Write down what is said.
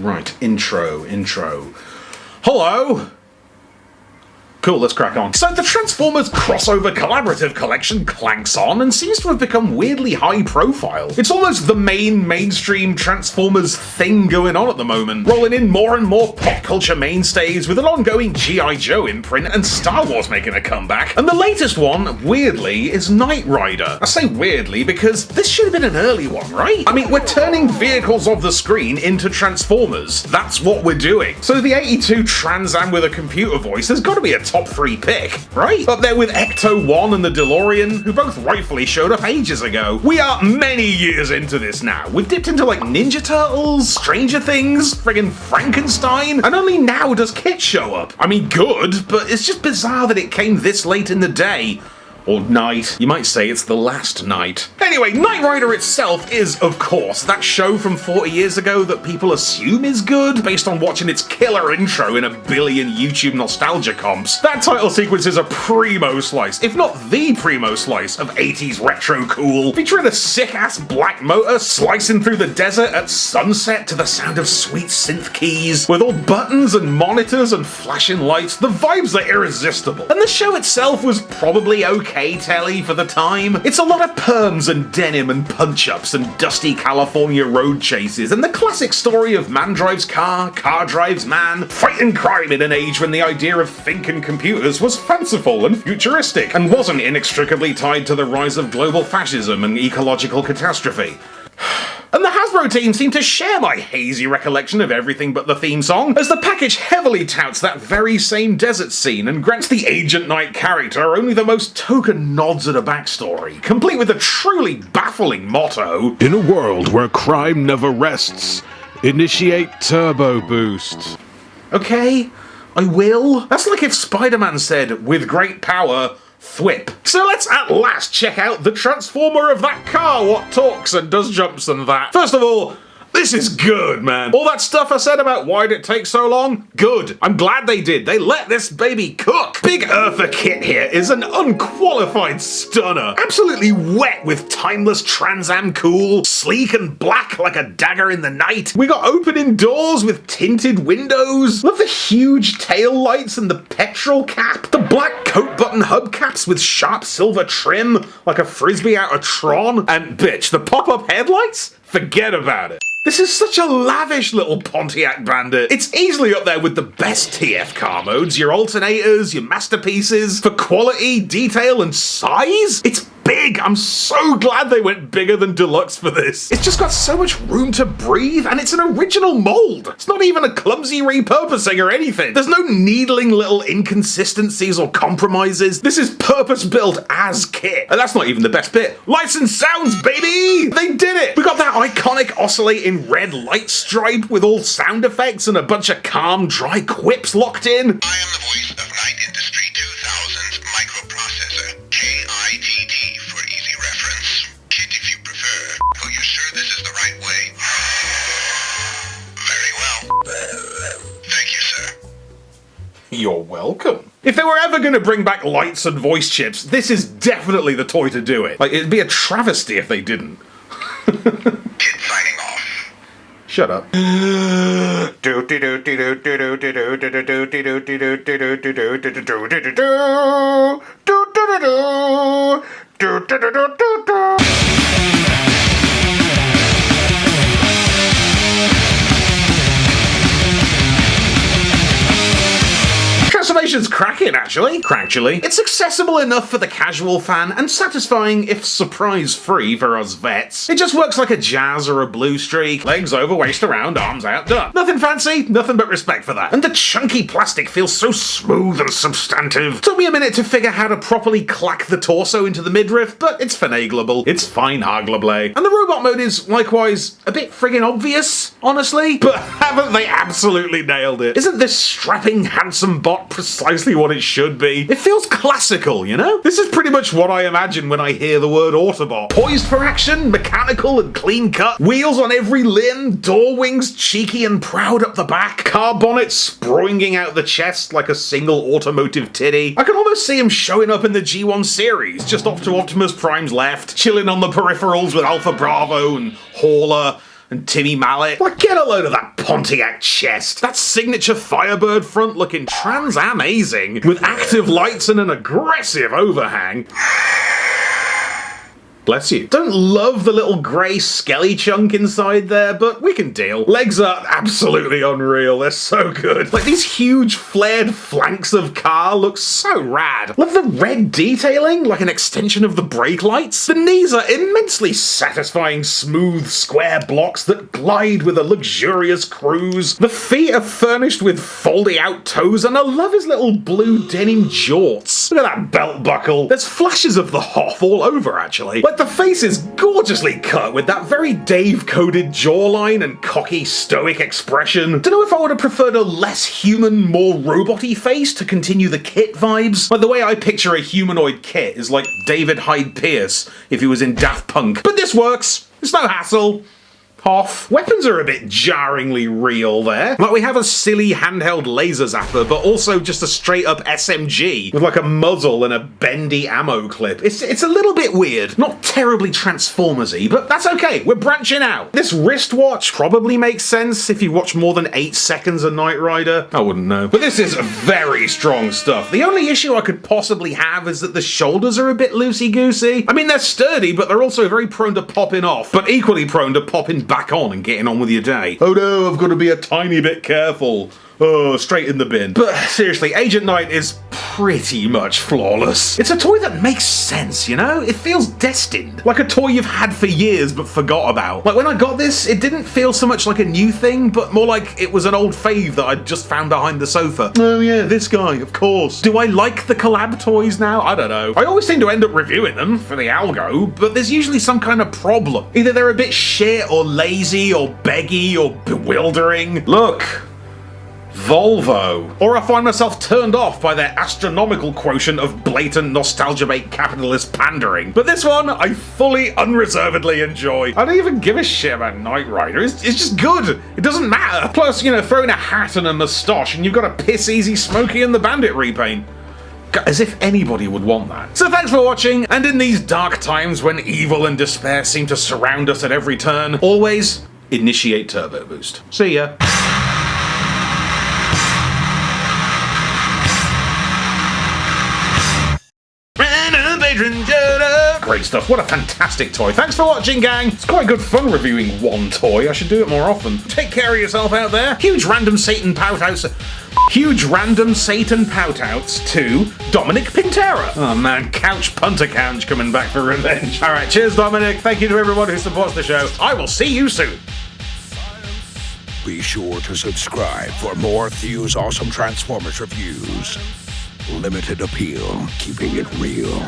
Right, intro. Hello! Cool, let's crack on. So the Transformers crossover collaborative collection clanks on and seems to have become weirdly high profile. It's almost the mainstream Transformers thing going on at the moment, rolling in more and more pop culture mainstays with an ongoing G.I. Joe imprint and Star Wars making a comeback. And the latest one, weirdly, is Knight Rider. I say weirdly because this should have been an early one, right? I mean, we're turning vehicles of the screen into Transformers. That's what we're doing. So the 82 Trans Am with a computer voice has got to be a top 3 pick, right? Up there with Ecto-1 and the DeLorean, who both rightfully showed up ages ago. We are many years into this now. We've dipped into like Ninja Turtles, Stranger Things, friggin' Frankenstein, and only now does KITT show up. I mean, good, but it's just bizarre that it came this late in the day. Or night. You might say it's the last night. Anyway, Knight Rider itself is, of course, that show from 40 years ago that people assume is good based on watching its killer intro in a billion YouTube nostalgia comps. That title sequence is a primo slice, if not the primo slice, of 80s retro cool, featuring a sick-ass black motor slicing through the desert at sunset to the sound of sweet synth keys. With all buttons and monitors and flashing lights, the vibes are irresistible. And the show itself was probably okay telly for the time. It's a lot of perms and denim and punch-ups and dusty California road chases and the classic story of man drives car, car drives man, fighting crime in an age when the idea of thinking computers was fanciful and futuristic and wasn't inextricably tied to the rise of global fascism and ecological catastrophe. And the Hasbro team seem to share my hazy recollection of everything but the theme song, as the package heavily touts that very same desert scene and grants the Agent Knight character only the most token nods at a backstory, complete with a truly baffling motto: "In a world where crime never rests, initiate turbo boost." Okay, I will. That's like if Spider-Man said, "With great power, thwip." So let's at last check out the Transformer of that car what talks and does jumps and that. First of all, this is good, man. All that stuff I said about why'd it take so long? Good. I'm glad they did. They let this baby cook. Big Eartha KITT here is an unqualified stunner. Absolutely wet with timeless Trans Am cool, sleek and black like a dagger in the night. We got opening doors with tinted windows. Love the huge tail lights and the petrol cap. The black coat button hubcaps with sharp silver trim like a frisbee out of Tron. And bitch, the pop-up headlights? Forget about it. This is such a lavish little Pontiac Bandit. It's easily up there with the best TF car modes, your alternators, your masterpieces. For quality, detail, and size, it's big. I'm so glad they went bigger than deluxe for this. It's just got so much room to breathe, and it's an original mold. It's not even a clumsy repurposing or anything. There's no needling little inconsistencies or compromises. This is purpose-built as KITT. And that's not even the best bit. Lights and sounds, baby! They did it! We got that iconic oscillating red light stripe with all sound effects and a bunch of calm, dry quips locked in. I am the voice of Knight Industry 2000's microprocessor, KITT for easy reference. KITT if you prefer. Are you sure this is the right way? Very well. Thank you, sir. You're welcome. If they were ever going to bring back lights and voice chips, this is definitely the toy to do it. Like, it'd be a travesty if they didn't. KITT signing off. Shut up. Transformation's cracking, actually. Cracktually. It's accessible enough for the casual fan and satisfying if surprise-free for us vets. It just works like a jazz or a blue streak. Legs over, waist around, arms out, done. Nothing fancy, nothing but respect for that. And the chunky plastic feels so smooth and substantive. Took me a minute to figure how to properly clack the torso into the midriff, but it's finagleable. It's fine arguably. And the robot mode is, likewise, a bit friggin' obvious, honestly. But haven't they absolutely nailed it? Isn't this strapping, handsome bot precisely what it should be? It feels classical, you know? This is pretty much what I imagine when I hear the word Autobot. Poised for action, mechanical and clean cut, wheels on every limb, door wings cheeky and proud up the back, car bonnet springing out the chest like a single automotive titty. I can almost see him showing up in the G1 series, just off to Optimus Prime's left, chilling on the peripherals with Alpha Bravo and Hauler. and Timmy Mallet. Like, get a load of that Pontiac chest. That signature Firebird front looking trans-amazing, with active lights and an aggressive overhang. Bless you. Don't love the little grey skelly chunk inside there, but we can deal. Legs are absolutely unreal. They're so good. Like, these huge flared flanks of car look so rad. Love the red detailing, like an extension of the brake lights. The knees are immensely satisfying, smooth, square blocks that glide with a luxurious cruise. The feet are furnished with folding out toes, and I love his little blue denim jorts. Look at that belt buckle. There's flashes of the Hoff all over, actually. Like, the face is gorgeously cut with that very Dave-coded jawline and cocky, stoic expression. Don't know if I would have preferred a less human, more robot-y face to continue the KITT vibes. Like, the way I picture a humanoid KITT is like David Hyde Pierce if he was in Daft Punk. But this works. It's no hassle. Off. Weapons are a bit jarringly real there. Like, we have a silly handheld laser zapper, but also just a straight up SMG with like a muzzle and a bendy ammo clip. It's a little bit weird. Not terribly Transformers-y, but that's okay. We're branching out. This wristwatch probably makes sense if you watch more than 8 seconds of Knight Rider. I wouldn't know. But this is very strong stuff. The only issue I could possibly have is that the shoulders are a bit loosey-goosey. I mean, they're sturdy, but they're also very prone to popping off, but equally prone to popping back on and getting on with your day. Oh no, I've got to be a tiny bit careful. Oh, straight in the bin. But seriously, Agent Knight is pretty much flawless. It's a toy that makes sense, you know? It feels destined. Like a toy you've had for years but forgot about. Like, when I got this, it didn't feel so much like a new thing, but more like it was an old fave that I'd just found behind the sofa. Oh yeah, this guy, of course. Do I like the collab toys now? I don't know. I always seem to end up reviewing them for the algo, but there's usually some kind of problem. Either they're a bit shit or lazy or beggy or bewildering. Look. Volvo. Or I find myself turned off by their astronomical quotient of blatant nostalgia-bait capitalist pandering. But this one, I fully, unreservedly enjoy. I don't even give a shit about Knight Rider. It's just good. It doesn't matter. Plus, you know, throw in a hat and a moustache and you've got a piss-easy Smokey and the Bandit repaint. As if anybody would want that. So thanks for watching, and in these dark times when evil and despair seem to surround us at every turn, always initiate turbo boost. See ya. Great stuff. What a fantastic toy. Thanks for watching, gang. It's quite good fun reviewing one toy. I should do it more often. Take care of yourself out there. Huge random Satan pout-outs to Dominic Pintera. Oh man, Couch Punter Couch coming back for revenge. Alright, cheers Dominic. Thank you to everyone who supports the show. I will see you soon. Be sure to subscribe for more Thew's awesome Transformers reviews. Limited appeal, keeping it real.